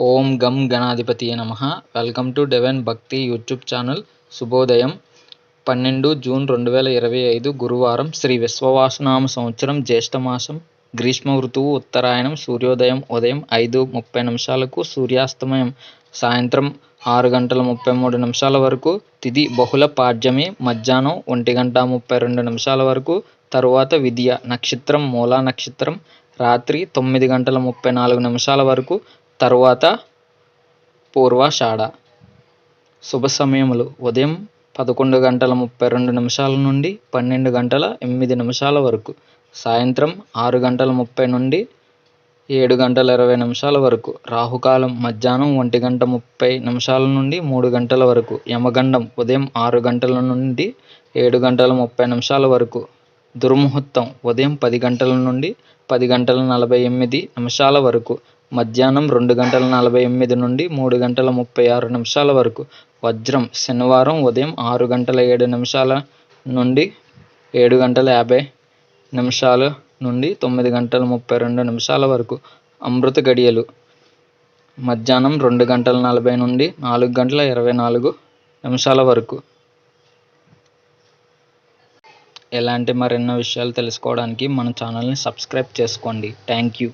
ఓం గం గణాధిపతియే నమః. Welcome to divine భక్తి యూట్యూబ్ ఛానల్. శుభోదయం 12 జూన్ 2025 గురువారం. శ్రీ విశ్వవాసునామ సంవత్సరం జ్యేష్ఠమాసం, గ్రీష్మ ఋతువు, ఉత్తరాయణం. సూర్యోదయం ఉదయం 5:30 సూర్యాస్తమయం సాయంత్రం 6:33 వరకు. తిథి బహుళ పాడ్యమి మధ్యాహ్నం 1:32 వరకు. తరువాత విద్య. నక్షత్రం మూలా నక్షత్రం రాత్రి 9:34 వరకు. తరువాత పూర్వాషాఢ. శుభ సమయములు ఉదయం 11:32 నుండి 12:08 వరకు. సాయంత్రం 6:30 నుండి 7:20 వరకు. రాహుకాలం మధ్యాహ్నం 1:30 నుండి 3 గంటల వరకు. యమగండం ఉదయం 6 గంటల నుండి 7:30 వరకు. దుర్ముహూర్తం ఉదయం 10 గంటల నుండి 10:48 వరకు. మధ్యాహ్నం 2:48 నుండి 3:36 వరకు. వజ్రం శనివారం ఉదయం 6:07 నుండి 7:50 నుండి 9:32 వరకు. అమృత గడియలు మధ్యాహ్నం 2:40 నుండి 4:24 వరకు. ఇలాంటి మరెన్నో విషయాలు తెలుసుకోవడానికి మన ఛానల్ని సబ్స్క్రైబ్ చేసుకోండి. Thank you.